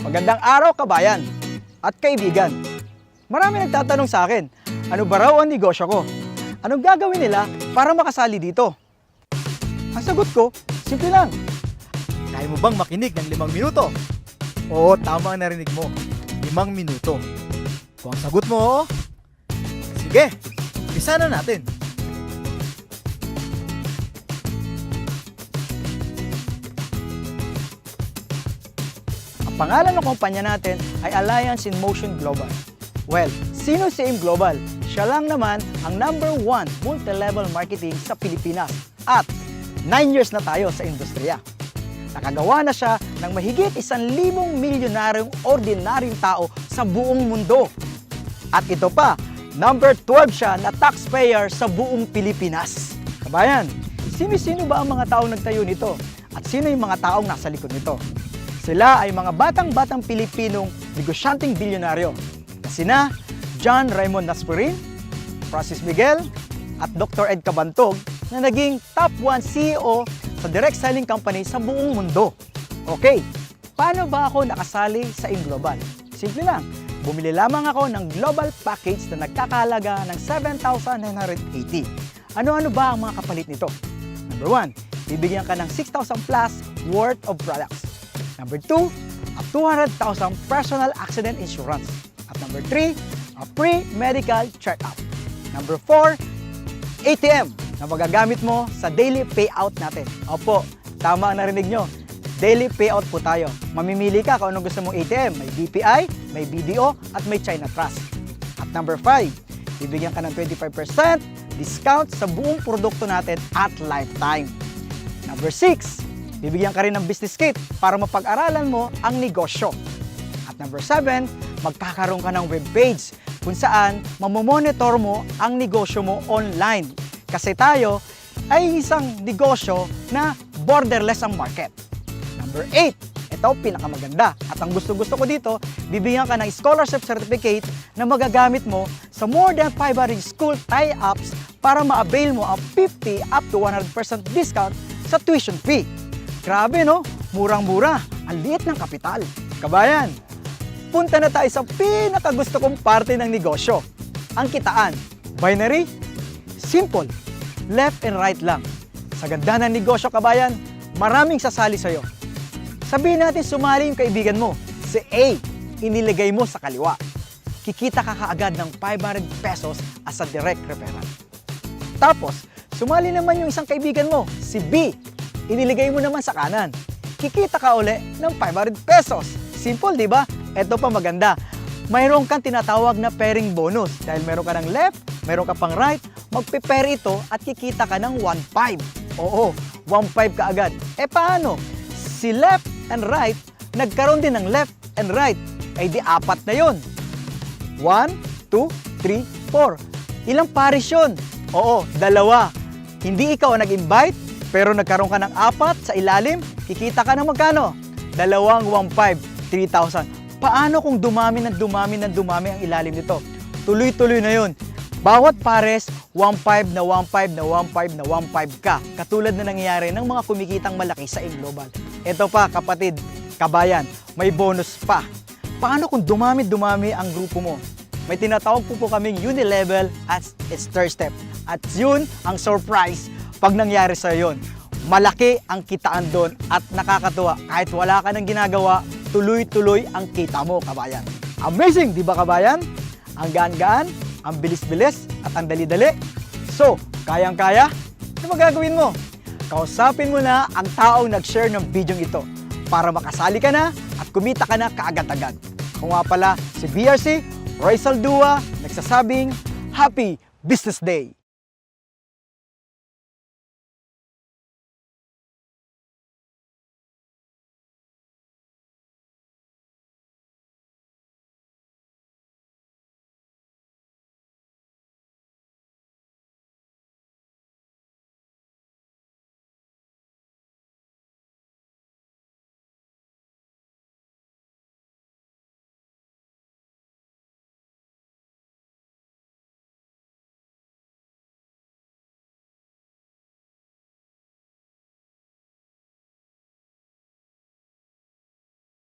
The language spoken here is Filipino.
Magandang araw, kabayan at kaibigan. Marami nagtatanong sa akin, ano ba raw ang negosyo ko? Anong gagawin nila para makasali dito? Ang sagot ko, simple lang. Kaya mo bang makinig ng 5 minuto? Oo, tama ang narinig mo. 5 minuto. Kung ang sagot mo, oo, sige, umpisa na natin. Ang pangalan ng kumpanya natin ay Alliance in Motion Global. Well, sino si AIM Global? Siya lang naman ang #1 multi-level marketing sa Pilipinas at 9 years na tayo sa industriya. Nakagawa na siya ng mahigit 1,000 milyonaryong ordinaryong tao sa buong mundo. At ito pa, #12 siya na taxpayer sa buong Pilipinas. Kabayan, sino-sino ba ang mga taong nagtayo nito? At sino yung mga taong nasa likod nito? Sila ay mga batang-batang Pilipinong negosyanteng bilyonaryo na sina John Raymond Naspurin, Francis Miguel, at Dr. Ed Cabantog na naging top 1 CEO sa direct selling company sa buong mundo. Okay, paano ba ako nakasali sa AIM Global? Simple lang, bumili lamang ako ng global package na nagkakahalaga ng 7,980. Ano-ano ba ang mga kapalit nito? Number 1, bibigyan ka ng 6,000 plus worth of products. Number 2, a 200,000 personal accident insurance. At number 3, a free medical check-up. Number 4, ATM na magagamit mo sa daily payout natin. Opo, tama ang narinig nyo. Daily payout po tayo. Mamimili ka kung anong gusto mong ATM. May BPI, may BDO, at may China Trust. At number 5, bibigyan ka ng 25% discount sa buong produkto natin at lifetime. Number 6, bibigyan ka rin ng business kit para mapag-aralan mo ang negosyo. At number 7, magkakaroon ka ng webpage kung saan mamomonitor mo ang negosyo mo online. Kasi tayo ay isang negosyo na borderless ang market. Number 8, ito pinakamaganda. At ang gusto-gusto ko dito, bibigyan ka ng scholarship certificate na magagamit mo sa more than 500 school tie-ups para ma-avail mo ang 50 up to 100% discount sa tuition fee. Grabe no? Murang-mura. Ang liit ng kapital. Kabayan, punta na tayo sa pinakagusto kong parte ng negosyo. Ang kitaan. Binary? Simple. Left and right lang. Sa ganda ng negosyo, kabayan, maraming sasali sa'yo. Sabihin natin sumali yung kaibigan mo. Si A, iniligay mo sa kaliwa. Kikita ka kaagad ng 500 pesos as a direct referral. Tapos, sumali naman yung isang kaibigan mo, si B, iniligay mo naman sa kanan. Kikita ka uli ng 500 pesos. Simple, di ba? Ito pa maganda. Mayroon kang tinatawag na pairing bonus. Dahil meron ka ng left, meron ka pang right, magpe-pair ito at kikita ka ng 1.5. Oo, 1.5 ka agad. E paano? Si left and right, nagkaroon din ng left and right. Ay di 4 na yun. 1, 2, 3, 4. Ilang pares yun? Oo, 2. Hindi ikaw ang nag-invite, pero nagkaroon ka ng 4 sa ilalim, kikita ka ng magkano? 2 1.5, 3,000. Paano kung dumami ng dumami ang ilalim nito? Tuloy-tuloy na yun. Bawat pares, 1.5 na 1.5 na 1.5 na 1.5 ka. Katulad na nangyayari ng mga kumikitang malaki sa AIM Global. Ito pa, kapatid, kabayan, may bonus pa. Paano kung dumami ang grupo mo? May tinatawag po kaming unilevel as its third step. At yun ang surprise pag nangyari sa yun. Malaki ang kitaan doon at nakakatuwa. Kahit wala ka nang ginagawa, tuloy-tuloy ang kita mo, kabayan. Amazing, di ba, kabayan? Ang gaan-gaan, ang bilis-bilis, at ang dali-dali. So, kayang-kaya? Ano magagawin mo? Kausapin mo na ang taong nag-share ng video ito para makasali ka na at kumita ka na kaagad-agad. Ako nga pala si BRC, Roy Saldua, nagsasabing, Happy Business Day!